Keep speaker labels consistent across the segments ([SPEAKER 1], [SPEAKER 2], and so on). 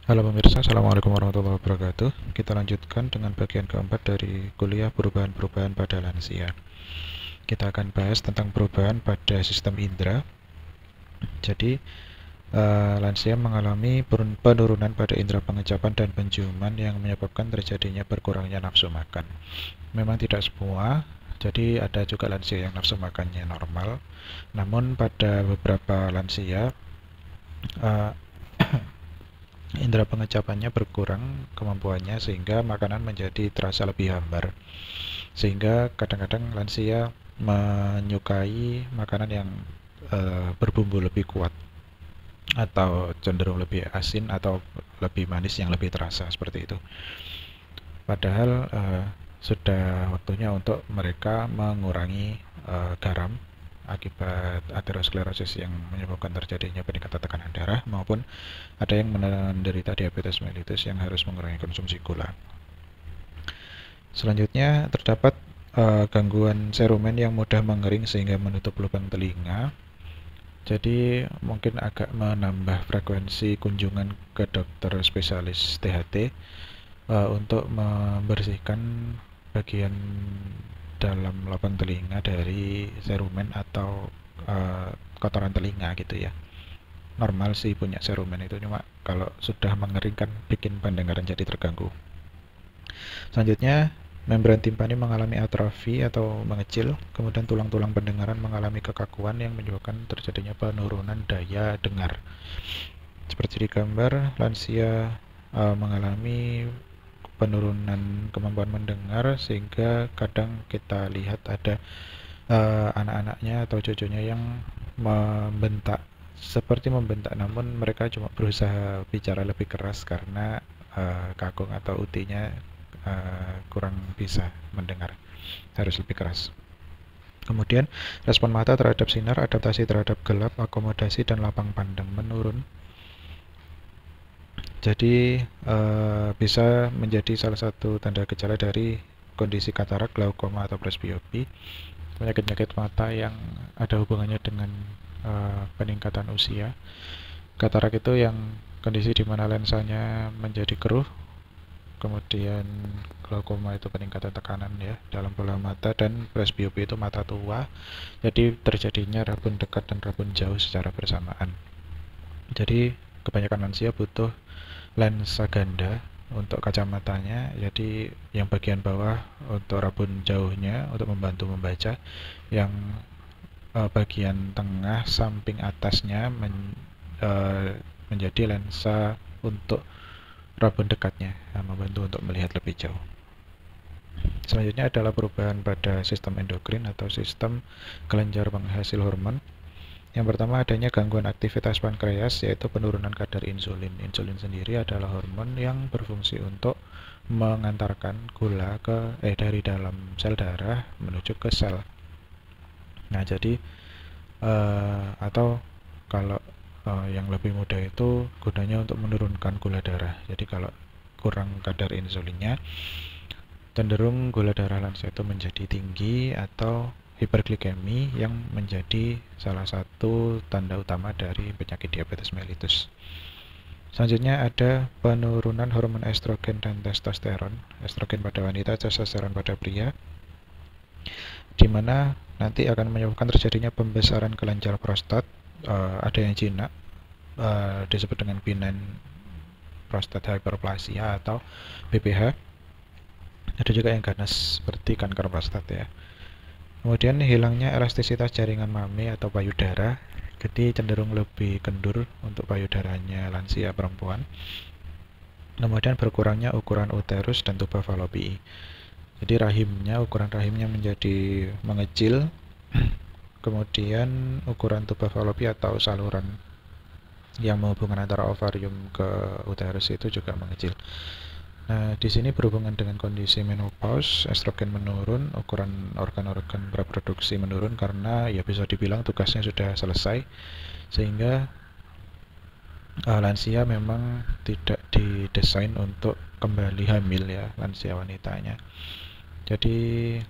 [SPEAKER 1] Halo pemirsa, Assalamualaikum warahmatullahi wabarakatuh. Kita lanjutkan dengan bagian keempat dari kuliah perubahan-perubahan pada lansia. Kita akan bahas tentang perubahan pada sistem indera. Jadi, lansia mengalami penurunan pada indera pengecapan dan penciuman yang menyebabkan terjadinya berkurangnya nafsu makan. Memang tidak semua, jadi ada juga lansia yang nafsu makannya normal. Namun pada beberapa lansia, uh, indera pengecapannya berkurang kemampuannya sehingga makanan menjadi terasa lebih hambar. Sehingga kadang-kadang lansia menyukai makanan yang berbumbu lebih kuat atau cenderung lebih asin atau lebih manis yang lebih terasa seperti itu. Padahal sudah waktunya untuk mereka mengurangi garam akibat aterosklerosis yang menyebabkan terjadinya peningkatan tekanan darah maupun ada yang menderita diabetes mellitus yang harus mengurangi konsumsi gula. Selanjutnya terdapat gangguan serumen yang mudah mengering sehingga menutup lubang telinga. Jadi mungkin agak menambah frekuensi kunjungan ke dokter spesialis THT untuk membersihkan bagian dalam lubang telinga dari serumen atau kotoran telinga gitu ya. Normal sih punya serumen itu, cuma kalau sudah mengering kan bikin pendengaran jadi terganggu. Selanjutnya, membran timpani mengalami atrofi atau mengecil, kemudian tulang-tulang pendengaran mengalami kekakuan yang menyebabkan terjadinya penurunan daya dengar. Seperti di gambar, lansia mengalami penurunan kemampuan mendengar sehingga kadang kita lihat ada anak-anaknya atau cucunya yang membentak, seperti membentak, namun mereka cuma berusaha bicara lebih keras karena kakung atau utinya kurang bisa mendengar, harus lebih keras. Kemudian respon mata terhadap sinar, adaptasi terhadap gelap, akomodasi dan lapang pandang menurun. Jadi bisa menjadi salah satu tanda gejala dari kondisi katarak, glaukoma atau presbiopi, penyakit-penyakit mata yang ada hubungannya dengan peningkatan usia. Katarak itu yang kondisi di mana lensanya menjadi keruh, kemudian glaukoma itu peningkatan tekanan ya dalam bola mata, dan presbiopi itu mata tua, jadi terjadinya rabun dekat dan rabun jauh secara bersamaan. Jadi kebanyakan lansia butuh lensa ganda untuk kacamatanya, jadi yang bagian bawah untuk rabun jauhnya untuk membantu membaca, yang bagian tengah samping atasnya menjadi lensa untuk rabun dekatnya, membantu untuk melihat lebih jauh. Selanjutnya adalah perubahan pada sistem endokrin atau sistem kelenjar penghasil hormon. Yang pertama, adanya gangguan aktivitas pankreas, yaitu penurunan kadar insulin. Insulin sendiri adalah hormon yang berfungsi untuk mengantarkan gula dari dalam sel darah menuju ke sel. Nah, jadi atau kalau yang lebih mudah itu gunanya untuk menurunkan gula darah. Jadi kalau kurang kadar insulinnya, cenderung gula darah lansia itu menjadi tinggi atau hiperglikemi yang menjadi salah satu tanda utama dari penyakit diabetes mellitus. Selanjutnya ada penurunan hormon estrogen dan testosteron. Estrogen pada wanita, testosteron pada pria, di mana nanti akan menyebabkan terjadinya pembesaran kelenjar prostat. Ada yang jinak, disebut dengan benign prostate hyperplasia atau BPH. Ada juga yang ganas seperti kanker prostat ya. Kemudian hilangnya elastisitas jaringan mame atau payudara, jadi cenderung lebih kendur untuk payudaranya lansia perempuan. Kemudian berkurangnya ukuran uterus dan tuba fallopi. Jadi ukuran rahimnya menjadi mengecil. Kemudian ukuran tuba fallopi atau saluran yang menghubungkan antara ovarium ke uterus itu juga mengecil. Nah, di sini berhubungan dengan kondisi menopause, estrogen menurun, ukuran organ-organ reproduksi menurun karena ya bisa dibilang tugasnya sudah selesai, sehingga lansia memang tidak didesain untuk kembali hamil ya, lansia wanitanya. Jadi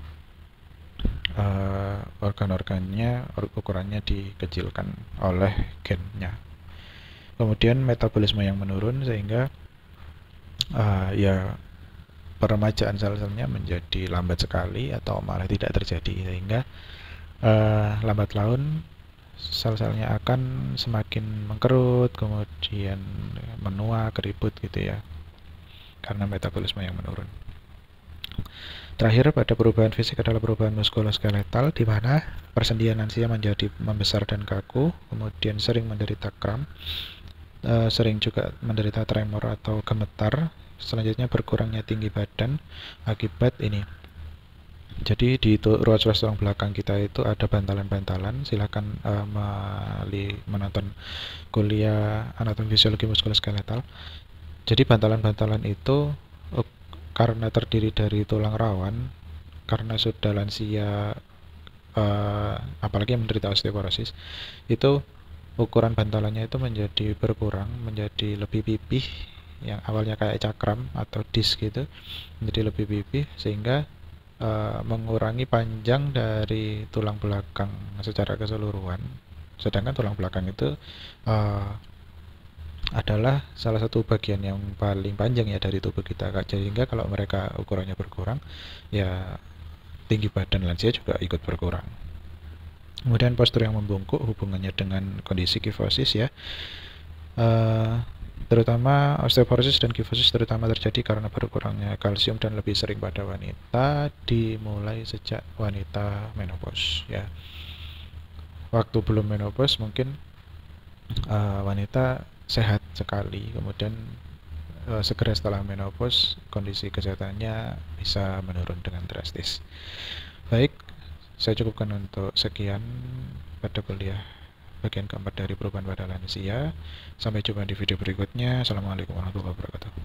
[SPEAKER 1] organ-organnya, ukurannya dikecilkan oleh gennya. Kemudian metabolisme yang menurun sehingga ya peremajaan sel-selnya menjadi lambat sekali atau malah tidak terjadi, sehingga lambat laun sel-selnya akan semakin mengkerut, kemudian menua, keriput gitu ya, karena metabolisme yang menurun. Terakhir, pada perubahan fisik adalah perubahan muskuloskeletal, di mana persendian lansia menjadi membesar dan kaku, kemudian sering menderita kram, sering juga menderita tremor atau gemetar. Selanjutnya, berkurangnya tinggi badan akibat ini. Jadi di ruas-ruas tulang belakang kita itu ada bantalan-bantalan. Silakan menonton kuliah anatomi fisiologi muskuloskeletal. Jadi bantalan-bantalan itu karena terdiri dari tulang rawan, karena sudah lansia, apalagi yang menderita osteoporosis, itu ukuran bantalannya itu menjadi berkurang, menjadi lebih pipih, yang awalnya kayak cakram atau disk gitu, menjadi lebih pipih, sehingga mengurangi panjang dari tulang belakang secara keseluruhan. Sedangkan tulang belakang itu adalah salah satu bagian yang paling panjang ya dari tubuh kita, sehingga kalau mereka ukurannya berkurang, ya tinggi badan lansia juga ikut berkurang. Kemudian postur yang membungkuk hubungannya dengan kondisi kifosis ya. Terutama osteoporosis dan kifosis terutama terjadi karena berkurangnya kalsium dan lebih sering pada wanita, dimulai sejak wanita menopause ya. Waktu belum menopause mungkin wanita sehat sekali, kemudian segera setelah menopause kondisi kesehatannya bisa menurun dengan drastis. Baik, saya cukupkan untuk sekian pada kuliah bagian keempat dari perubahan pada lansia. Sampai jumpa di video berikutnya. Assalamualaikum warahmatullahi wabarakatuh.